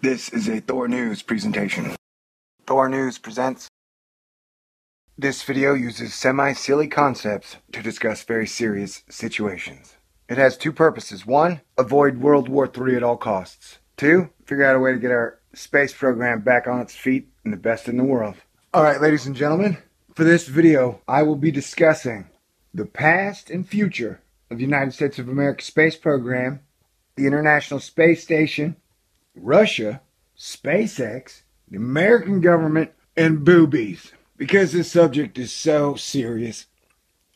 This is a THOR News presentation. THOR News presents. This video uses semi-silly concepts to discuss very serious situations. It has two purposes. One, avoid World War III at all costs. Two, figure out a way to get our space program back on its feet and the best in the world. Alright, ladies and gentlemen, for this video, I will be discussing the past and future of the United States of America space program, the International Space Station, Russia, SpaceX, the American government, and boobies. Because this subject is so serious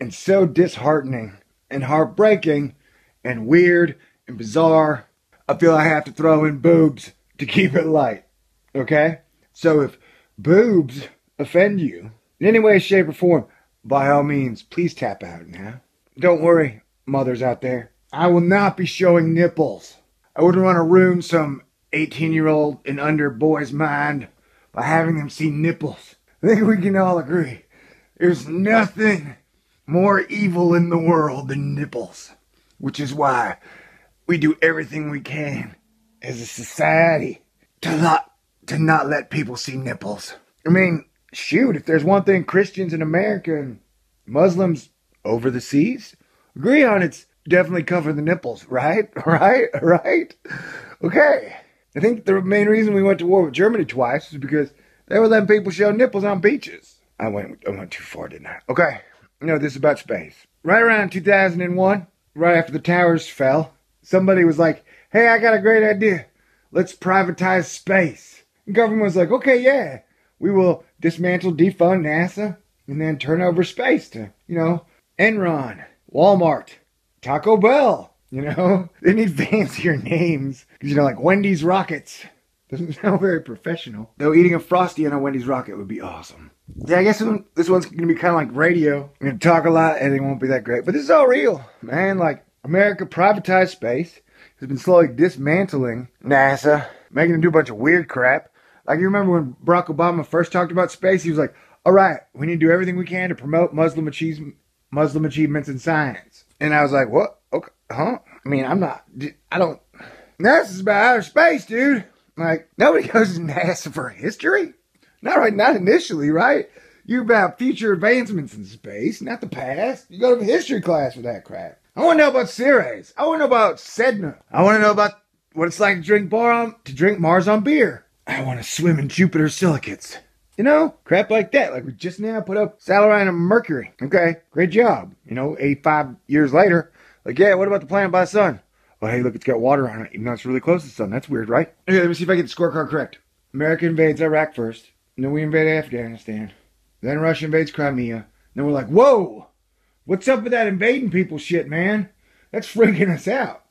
and so disheartening and heartbreaking and weird and bizarre, I feel I have to throw in boobs to keep it light. Okay? So if boobs offend you in any way, shape, or form, by all means, please tap out now. Don't worry, mothers out there. I will not be showing nipples. I wouldn't want to ruin some 18-year-old and under boy's mind by having them see nipples. I think we can all agree there's nothing more evil in the world than nipples. Which is why we do everything we can as a society to not let people see nipples. I mean, shoot, if there's one thing Christians in America and Muslims over the seas agree on, it's definitely cover the nipples, right? Right? Okay. I think the main reason we went to war with Germany twice is because they were letting people show nipples on beaches. I went too far, didn't I? Okay. This is about space. Right around 2001, right after the towers fell, somebody was like, hey, I got a great idea. Let's privatize space. The government was like, okay, yeah, we will dismantle, defund NASA, and then turn over space to, Enron, Walmart, Taco Bell. They need fancier names. Because, like Wendy's Rockets. Doesn't sound very professional. Though eating a Frosty on a Wendy's Rocket would be awesome. Yeah, I guess this one's going to be kind of like radio. I'm going to talk a lot and it won't be that great. But this is all real, man. Like, America privatized space. Has been slowly dismantling NASA. Making them do a bunch of weird crap. Like, you remember when Barack Obama first talked about space? He was like, all right, we need to do everything we can to promote Muslim achievements in science. And I was like, what? Okay, huh? I mean, NASA's about outer space, dude. Like, nobody goes to NASA for history. Not initially, right? You're about future advancements in space, not the past. You go to history class for that crap. I want to know about Ceres. I want to know about Sedna. I want to know about what it's like to drink Mars on beer. I want to swim in Jupiter's silicates. Crap like that. Like we just now put up Saturn and Mercury. Okay, great job. 85 years later. Like, yeah, what about the planet by the sun? Oh, hey, look, it's got water on it, even though it's really close to the sun. That's weird, right? Okay, let me see if I get the scorecard correct. America invades Iraq first. And then we invade Afghanistan. Then Russia invades Crimea. Then we're like, whoa! What's up with that invading people shit, man? That's freaking us out.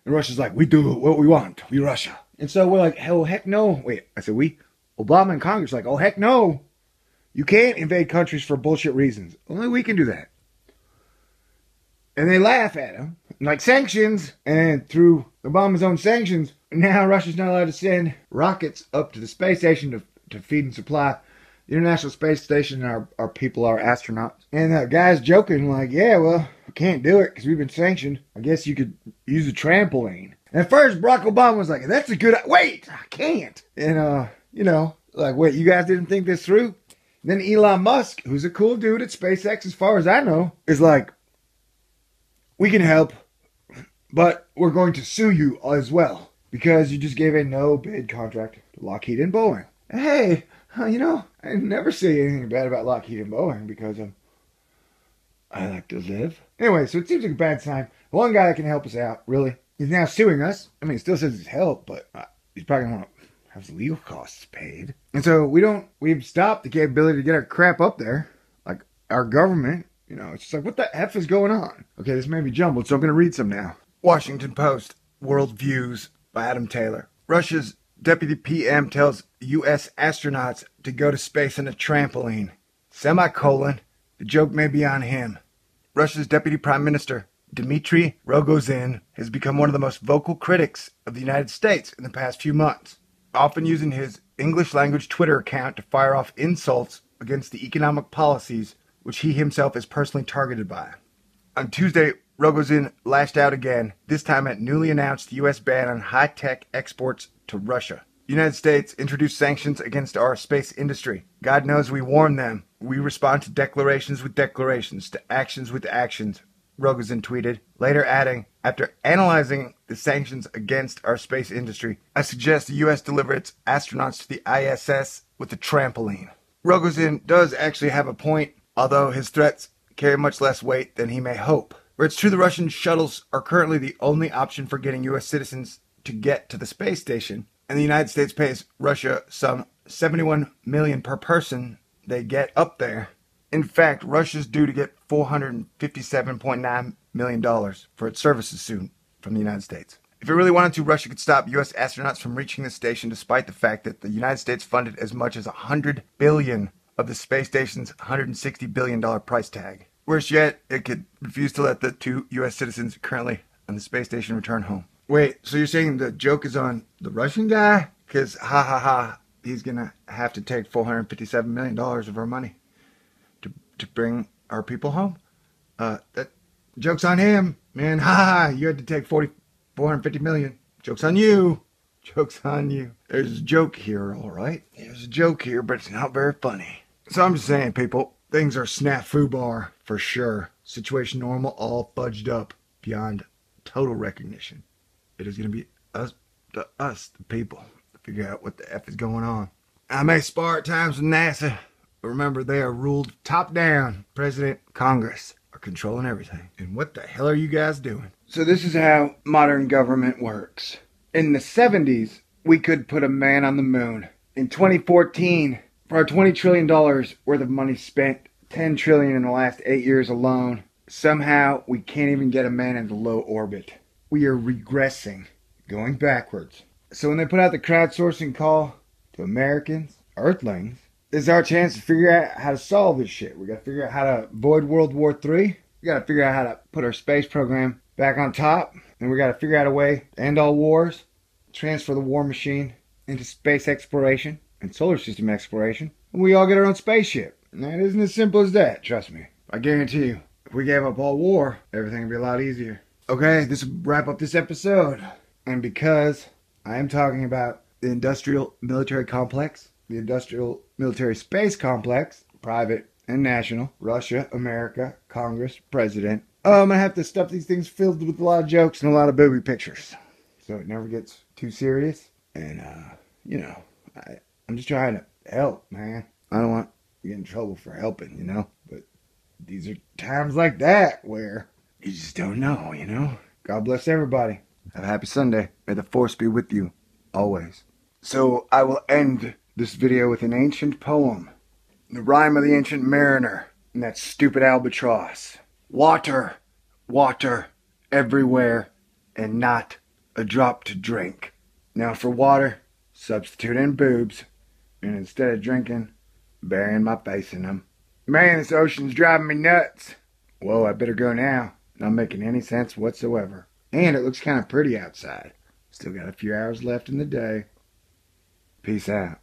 And Russia's like, we do what we want. We Russia. And so we're like, oh, heck no. Wait, I said we? Obama and Congress are like, oh, heck no. You can't invade countries for bullshit reasons. Only we can do that. And they laugh at him. Like sanctions. And through Obama's own sanctions, now Russia's not allowed to send rockets up to the space station to feed and supply the International Space Station and our people, our astronauts. And the guy's joking like, yeah, well, we can't do it because we've been sanctioned. I guess you could use a trampoline. And at first, Barack Obama was like, that's a good wait, I can't. And, like, wait, you guys didn't think this through? And then Elon Musk, who's a cool dude at SpaceX as far as I know, is like, we can help, but we're going to sue you as well because you just gave a no-bid contract to Lockheed and Boeing. Hey, I never say anything bad about Lockheed and Boeing because I like to live. Anyway, so it seems like a bad sign. The one guy that can help us out, really, is now suing us. I mean, he still says it's help, but he's probably going to have his legal costs paid. And so we've stopped the capability to get our crap up there. Like, our government. It's just like, what the F is going on? Okay, this may be jumbled, so I'm going to read some now. Washington Post, World Views by Adam Taylor. Russia's deputy PM tells U.S. astronauts to go to space on a trampoline. Semicolon, the joke may be on him. Russia's deputy prime minister, Dmitry Rogozin, has become one of the most vocal critics of the United States in the past few months, often using his English-language Twitter account to fire off insults against the economic policies which he himself is personally targeted by. On Tuesday, Rogozin lashed out again, this time at newly announced U.S. ban on high-tech exports to Russia. United States introduced sanctions against our space industry. God knows we warned them. We respond to declarations with declarations, to actions with actions, Rogozin tweeted, later adding, after analyzing the sanctions against our space industry, I suggest the U.S. deliver its astronauts to the ISS with a trampoline. Rogozin does actually have a point, although his threats carry much less weight than he may hope. Where it's true the Russian shuttles are currently the only option for getting U.S. citizens to get to the space station, and the United States pays Russia some $71 million per person they get up there. In fact, Russia's due to get $457.9 million for its services soon from the United States. If it really wanted to, Russia could stop U.S. astronauts from reaching the station despite the fact that the United States funded as much as $100 billion of the space station's $160 billion price tag. Worse yet, it could refuse to let the 2 U.S. citizens currently on the space station return home. Wait, so you're saying the joke is on the Russian guy? Because, ha ha ha, he's going to have to take $457 million of our money to bring our people home? That joke's on him, man. Ha ha, you had to take $450 million. Joke's on you. Joke's on you. There's a joke here, all right? There's a joke here, but it's not very funny. So I'm just saying, people, things are SNAFUBAR for sure. Situation normal, all fudged up beyond total recognition. It is going to be us, the people, to figure out what the F is going on. I may spar at times with NASA, but remember they are ruled top down. President, Congress are controlling everything. And what the hell are you guys doing? So this is how modern government works. In the 70s, we could put a man on the moon. In 2014, for our $20 trillion worth of money spent, $10 trillion in the last 8 years alone, somehow we can't even get a man into low orbit. We are regressing, going backwards. So when they put out the crowdsourcing call to Americans, Earthlings, this is our chance to figure out how to solve this shit. We got to figure out how to avoid World War III. We got to figure out how to put our space program back on top. And we got to figure out a way to end all wars, transfer the war machine into space exploration and solar system exploration. And we all get our own spaceship. And that isn't as simple as that, trust me. I guarantee you, if we gave up all war, everything would be a lot easier. Okay, this will wrap up this episode. And because I am talking about the industrial military complex, the industrial military space complex, private and national, Russia, America, Congress, President, I'm going to have to stuff these things filled with a lot of jokes and a lot of booby pictures. So it never gets too serious. And, you know, I'm just trying to help, man. I don't want to get in trouble for helping, you know. But these are times like that where you just don't know, you know. God bless everybody. Have a happy Sunday. May the force be with you always. So I will end this video with an ancient poem. The rhyme of the ancient mariner and that stupid albatross. Water, water, everywhere, and not a drop to drink. Now for water, substitute in boobs, and instead of drinking, burying my face in them. Man, this ocean's driving me nuts. Whoa, I better go now. Not making any sense whatsoever. And it looks kind of pretty outside. Still got a few hours left in the day. Peace out.